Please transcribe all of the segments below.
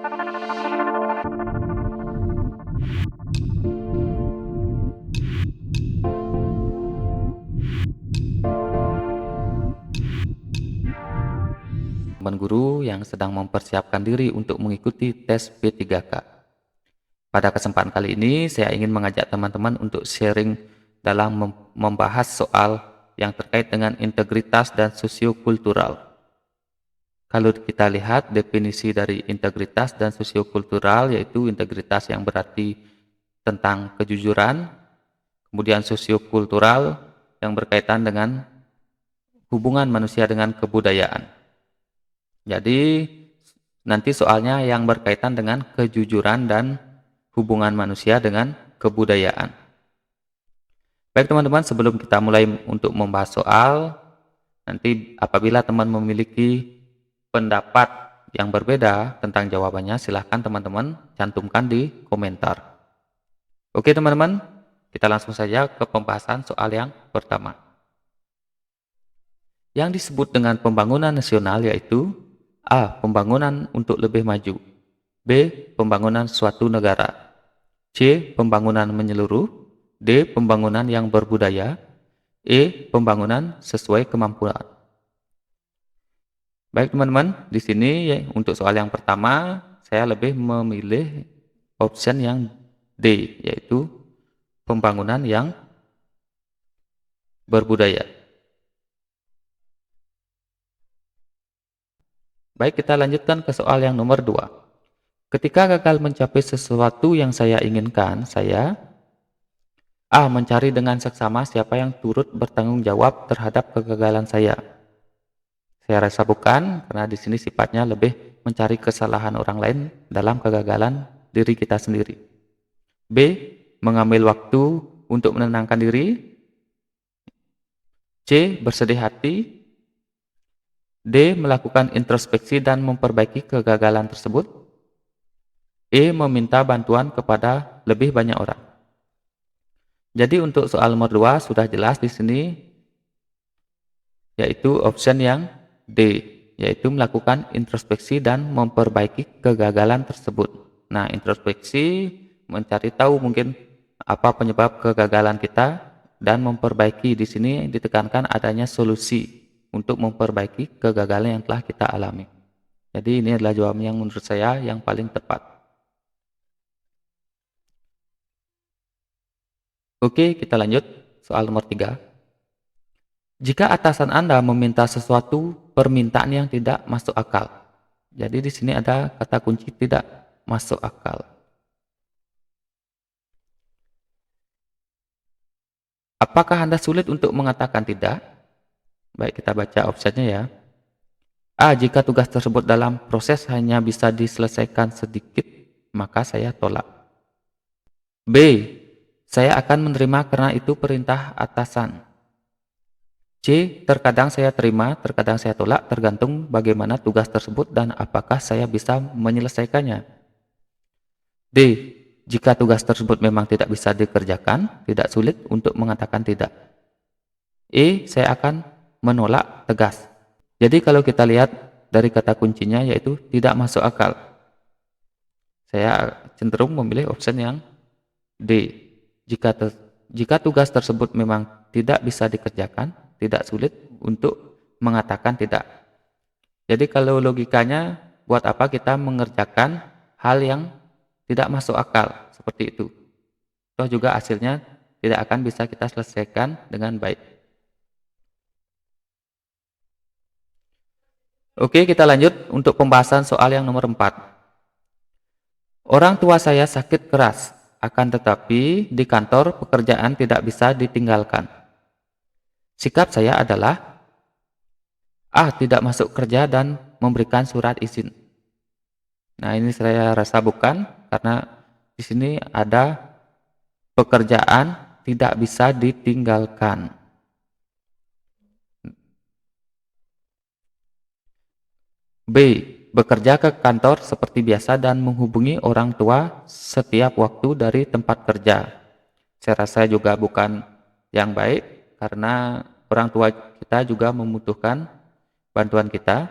Teman guru yang sedang mempersiapkan diri untuk mengikuti tes P3K. Pada kesempatan kali ini, saya ingin mengajak teman-teman untuk sharing dalam membahas soal yang terkait dengan integritas dan sosiokultural. Kalau kita lihat definisi dari integritas dan sosiokultural, yaitu integritas yang berarti tentang kejujuran, kemudian sosiokultural yang berkaitan dengan hubungan manusia dengan kebudayaan. Jadi nanti soalnya yang berkaitan dengan kejujuran dan hubungan manusia dengan kebudayaan. Baik teman-teman, sebelum kita mulai untuk membahas soal, nanti apabila teman memiliki pendapat yang berbeda tentang jawabannya, silahkan teman-teman cantumkan di komentar. Oke teman-teman, kita langsung saja ke pembahasan soal yang pertama. Yang disebut dengan pembangunan nasional yaitu A. Pembangunan untuk lebih maju. B. Pembangunan suatu negara. C. Pembangunan menyeluruh. D. Pembangunan yang berbudaya. E. Pembangunan sesuai kemampuan. Baik teman-teman, di sini ya, untuk soal yang pertama saya lebih memilih option yang D, yaitu pembangunan yang berbudaya. Baik, kita lanjutkan ke soal yang nomor 2. Ketika gagal mencapai sesuatu yang saya inginkan, saya A. Mencari dengan seksama siapa yang turut bertanggung jawab terhadap kegagalan saya. Saya rasa bukan, karena di sini sifatnya lebih mencari kesalahan orang lain dalam kegagalan diri kita sendiri. B. Mengambil waktu untuk menenangkan diri. C. Bersedih hati. D. Melakukan introspeksi dan memperbaiki kegagalan tersebut. E. Meminta bantuan kepada lebih banyak orang. Jadi untuk soal nomor 2 sudah jelas di sini, yaitu option yang D, yaitu melakukan introspeksi dan memperbaiki kegagalan tersebut. Nah, introspeksi mencari tahu mungkin apa penyebab kegagalan kita, dan memperbaiki di sini ditekankan adanya solusi untuk memperbaiki kegagalan yang telah kita alami. Jadi ini adalah jawaban yang menurut saya yang paling tepat. Oke, kita lanjut soal nomor 3. Jika atasan Anda meminta sesuatu permintaan yang tidak masuk akal. Jadi di sini ada kata kunci tidak masuk akal. Apakah Anda sulit untuk mengatakan tidak? Baik, kita baca opsinya ya. A. Jika tugas tersebut dalam proses hanya bisa diselesaikan sedikit, maka saya tolak. B. Saya akan menerima karena itu perintah atasan. C. Terkadang saya terima, terkadang saya tolak, tergantung bagaimana tugas tersebut dan apakah saya bisa menyelesaikannya. D. Jika tugas tersebut memang tidak bisa dikerjakan, tidak sulit untuk mengatakan tidak. E. Saya akan menolak tegas. Jadi kalau kita lihat dari kata kuncinya yaitu tidak masuk akal. Saya cenderung memilih option yang D. Jika tugas tersebut memang tidak bisa dikerjakan, tidak sulit untuk mengatakan tidak. Jadi kalau logikanya, buat apa kita mengerjakan hal yang tidak masuk akal seperti itu? Toh juga hasilnya tidak akan bisa kita selesaikan dengan baik. Oke, kita lanjut untuk pembahasan soal yang nomor 4. Orang tua saya sakit keras, akan tetapi di kantor pekerjaan tidak bisa ditinggalkan. Sikap saya adalah A. Tidak masuk kerja dan memberikan surat izin. Nah, ini saya rasa bukan, karena di sini ada pekerjaan tidak bisa ditinggalkan. B. Bekerja ke kantor seperti biasa dan menghubungi orang tua setiap waktu dari tempat kerja. Saya rasa juga bukan yang baik, karena orang tua kita juga membutuhkan bantuan kita.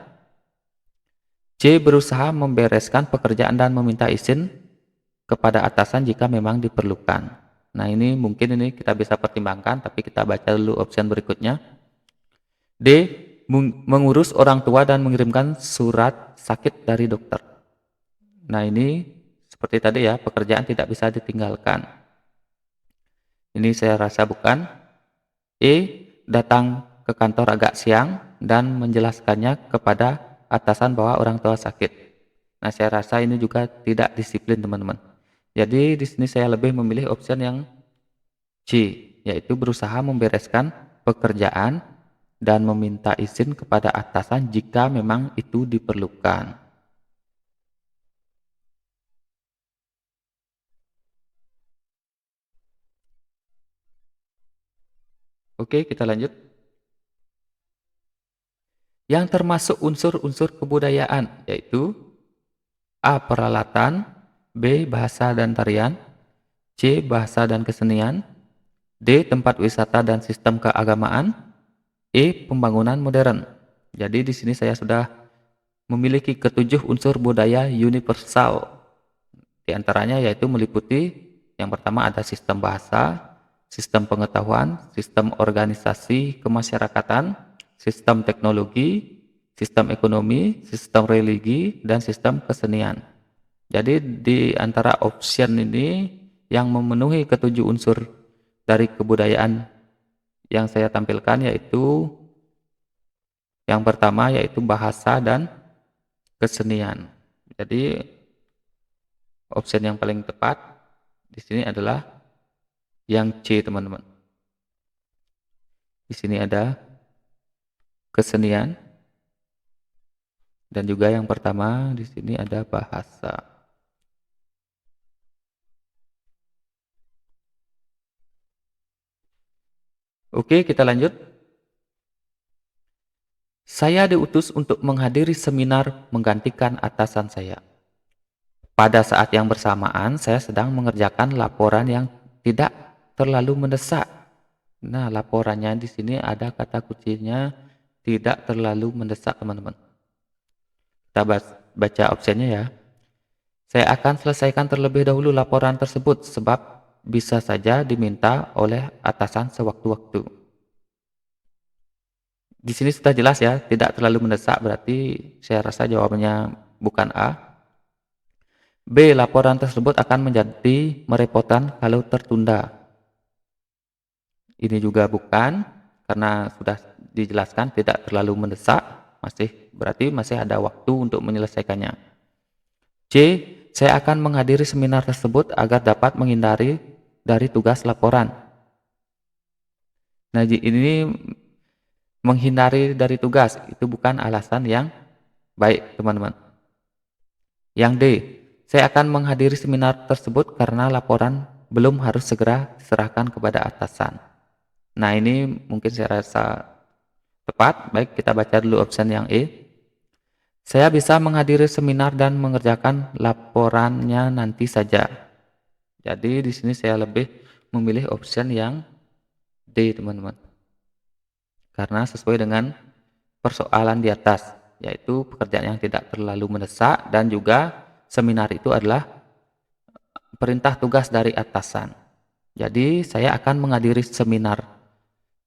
C. Berusaha membereskan pekerjaan dan meminta izin kepada atasan jika memang diperlukan. Nah ini mungkin ini kita bisa pertimbangkan, tapi kita baca dulu opsi berikutnya. D. Mengurus orang tua dan mengirimkan surat sakit dari dokter. Nah ini seperti tadi ya, pekerjaan tidak bisa ditinggalkan. Ini saya rasa bukan. E. Datang ke kantor agak siang dan menjelaskannya kepada atasan bahwa orang tua sakit. Nah saya rasa ini juga tidak disiplin teman-teman. Jadi di sini saya lebih memilih opsi yang C, yaitu berusaha membereskan pekerjaan dan meminta izin kepada atasan jika memang itu diperlukan. Oke, kita lanjut. Yang termasuk unsur-unsur kebudayaan yaitu A. Peralatan, B. Bahasa dan tarian, C. Bahasa dan kesenian, D. Tempat wisata dan sistem keagamaan, E. Pembangunan modern. Jadi di sini saya sudah memiliki ketujuh unsur budaya universal. Di antaranya yaitu meliputi yang pertama ada sistem bahasa, sistem pengetahuan, sistem organisasi kemasyarakatan, sistem teknologi, sistem ekonomi, sistem religi, dan sistem kesenian. Jadi di antara option ini yang memenuhi ketujuh unsur dari kebudayaan yang saya tampilkan yaitu yang pertama yaitu bahasa dan kesenian. Jadi option yang paling tepat di sini adalah yang C, teman-teman. Di sini ada kesenian dan juga yang pertama di sini ada bahasa. Oke, kita lanjut. Saya diutus untuk menghadiri seminar menggantikan atasan saya. Pada saat yang bersamaan, saya sedang mengerjakan laporan yang tidak terlalu mendesak. Nah, laporannya di sini ada kata kuncinya tidak terlalu mendesak, teman-teman. Kita baca opsinya ya. Saya akan selesaikan terlebih dahulu laporan tersebut sebab bisa saja diminta oleh atasan sewaktu-waktu. Di sini sudah jelas ya, tidak terlalu mendesak berarti saya rasa jawabannya bukan A. B. Laporan tersebut akan menjadi merepotkan kalau tertunda. Ini juga bukan, karena sudah dijelaskan tidak terlalu mendesak, berarti masih ada waktu untuk menyelesaikannya. C. Saya akan menghadiri seminar tersebut agar dapat menghindari dari tugas laporan. Nah, ini menghindari dari tugas, itu bukan alasan yang baik, teman-teman. Yang D. Saya akan menghadiri seminar tersebut karena laporan belum harus segera diserahkan kepada atasan. Nah, ini mungkin saya rasa tepat. Baik, kita baca dulu opsi yang E. Saya bisa menghadiri seminar dan mengerjakan laporannya nanti saja. Jadi di sini saya lebih memilih opsi yang D, teman-teman. Karena sesuai dengan persoalan di atas, yaitu pekerjaan yang tidak terlalu mendesak dan juga seminar itu adalah perintah tugas dari atasan. Jadi saya akan menghadiri seminar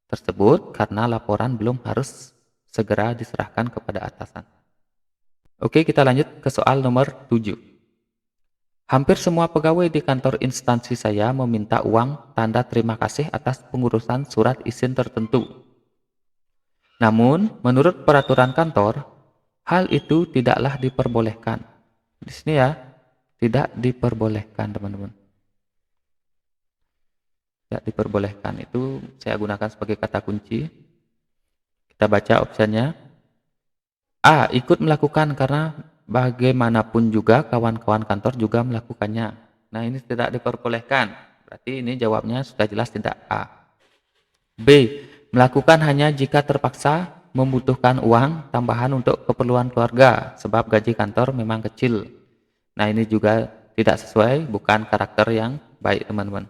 tersebut karena laporan belum harus segera diserahkan kepada atasan. Oke, kita lanjut ke soal nomor 7. Hampir semua pegawai di kantor instansi saya meminta uang tanda terima kasih atas pengurusan surat izin tertentu. Namun, menurut peraturan kantor, hal itu tidaklah diperbolehkan. Di sini ya, tidak diperbolehkan, teman-teman. Tidak diperbolehkan itu saya gunakan sebagai kata kunci. Kita baca opsinya. A. Ikut melakukan karena bagaimanapun juga kawan-kawan kantor juga melakukannya. Nah, ini tidak diperbolehkan. Berarti ini jawabnya sudah jelas tidak A. B. Melakukan hanya jika terpaksa membutuhkan uang tambahan untuk keperluan keluarga sebab gaji kantor memang kecil. Nah, ini juga tidak sesuai, bukan karakter yang baik, teman-teman.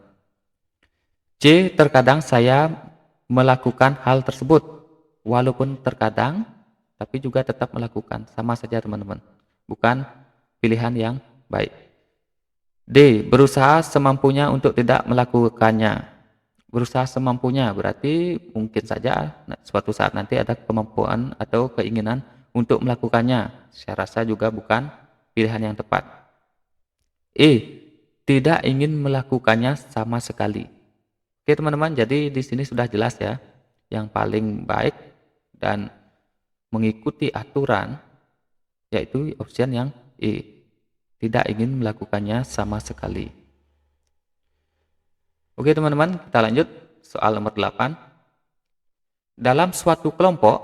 C. Terkadang saya melakukan hal tersebut walaupun terkadang tapi juga tetap melakukan, sama saja, teman-teman. bukan pilihan yang baik. D. Berusaha semampunya untuk tidak melakukannya. Berusaha semampunya berarti mungkin saja suatu saat nanti ada kemampuan atau keinginan untuk melakukannya. Saya rasa juga bukan pilihan yang tepat. E. Tidak ingin melakukannya sama sekali. Oke teman-teman, jadi di sini sudah jelas ya. Yang paling baik dan mengikuti aturan yaitu option yang E. Tidak ingin melakukannya sama sekali. Oke teman-teman, kita lanjut soal nomor 8. Dalam suatu kelompok,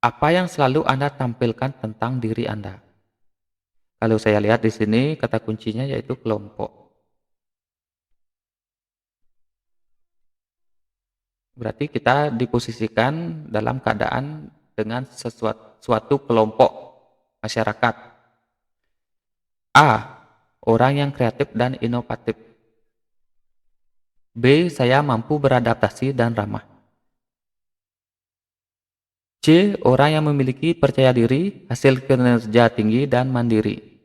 apa yang selalu Anda tampilkan tentang diri Anda? Kalau saya lihat di sini kata kuncinya yaitu kelompok. Berarti kita diposisikan dalam keadaan dengan suatu kelompok masyarakat. A. Orang yang kreatif dan inovatif. B. Saya mampu beradaptasi dan ramah. C. Orang yang memiliki percaya diri, hasil kinerja tinggi dan mandiri.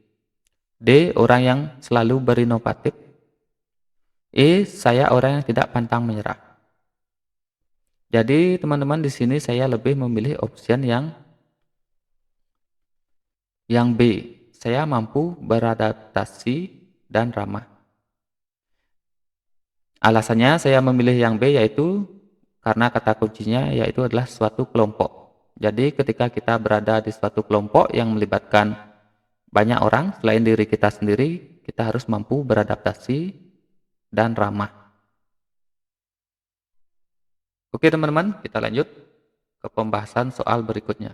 D. Orang yang selalu berinovatif. E. Saya orang yang tidak pantang menyerah. Jadi teman-teman di sini saya lebih memilih option yang B. Saya mampu beradaptasi dan ramah. Alasannya saya memilih yang B yaitu karena kata kuncinya yaitu adalah suatu kelompok. Jadi ketika kita berada di suatu kelompok yang melibatkan banyak orang selain diri kita sendiri, kita harus mampu beradaptasi dan ramah. Oke teman-teman, kita lanjut ke pembahasan soal berikutnya.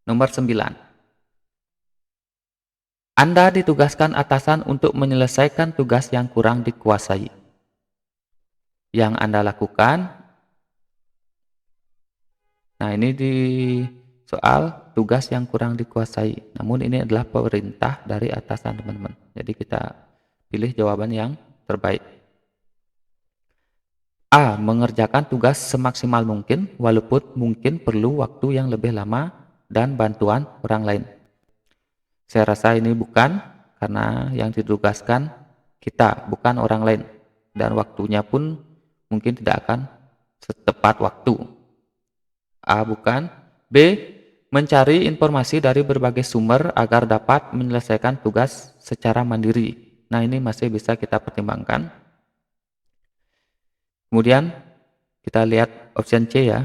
Nomor 9. Anda ditugaskan atasan untuk menyelesaikan tugas yang kurang dikuasai. Yang Anda lakukan, nah ini di soal tugas yang kurang dikuasai. Namun ini adalah perintah dari atasan teman-teman. Jadi kita pilih jawaban yang terbaik. A. Mengerjakan tugas semaksimal mungkin walaupun mungkin perlu waktu yang lebih lama dan bantuan orang lain. Saya rasa ini bukan, karena yang ditugaskan kita, bukan orang lain. Dan waktunya pun mungkin tidak akan setepat waktu. A. Bukan. B. Mencari informasi dari berbagai sumber agar dapat menyelesaikan tugas secara mandiri. Nah ini masih bisa kita pertimbangkan. Kemudian kita lihat option C ya.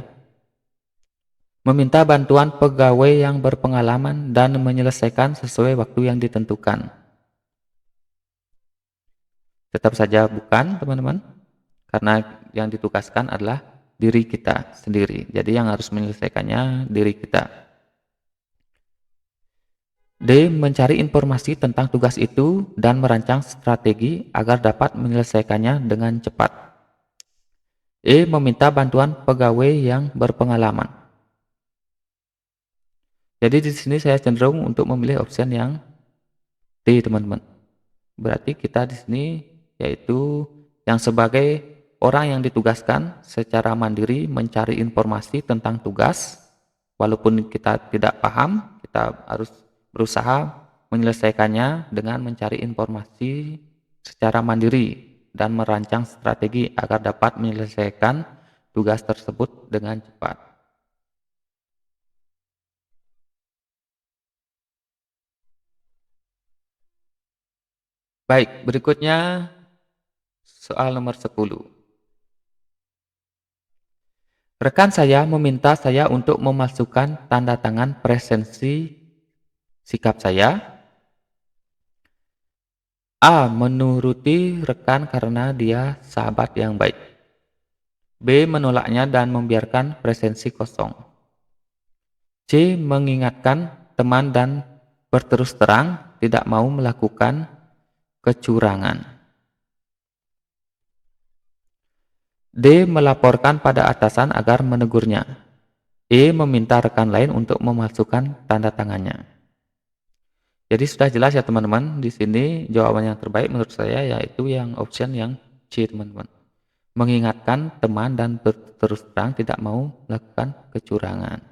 Meminta bantuan pegawai yang berpengalaman dan menyelesaikan sesuai waktu yang ditentukan. Tetap saja bukan teman-teman. Karena yang ditugaskan adalah diri kita sendiri. Jadi yang harus menyelesaikannya diri kita. D. Mencari informasi tentang tugas itu dan merancang strategi agar dapat menyelesaikannya dengan cepat. E. Meminta bantuan pegawai yang berpengalaman. Jadi di sini saya cenderung untuk memilih option yang D, teman-teman. Berarti kita di sini yaitu yang sebagai orang yang ditugaskan secara mandiri mencari informasi tentang tugas. Walaupun kita tidak paham, kita harus berusaha menyelesaikannya dengan mencari informasi secara mandiri dan merancang strategi agar dapat menyelesaikan tugas tersebut dengan cepat. Baik, berikutnya soal nomor 10. Rekan saya meminta saya untuk memasukkan tanda tangan presensi sikap saya. A. Menuruti rekan karena dia sahabat yang baik. B. Menolaknya dan membiarkan presensi kosong. C. Mengingatkan teman dan berterus terang tidak mau melakukan kecurangan. D. Melaporkan pada atasan agar menegurnya. E. Meminta rekan lain untuk memasukkan tanda tangannya. Jadi sudah jelas ya teman-teman, di sini jawaban yang terbaik menurut saya yaitu yang option yang C, teman-teman. Mengingatkan teman dan berterus terang tidak mau melakukan kecurangan.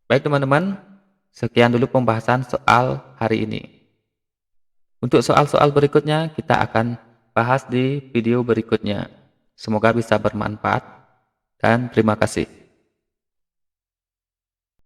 Baik teman-teman, sekian dulu pembahasan soal hari ini. Untuk soal-soal berikutnya kita akan bahas di video berikutnya. Semoga bisa bermanfaat dan terima kasih.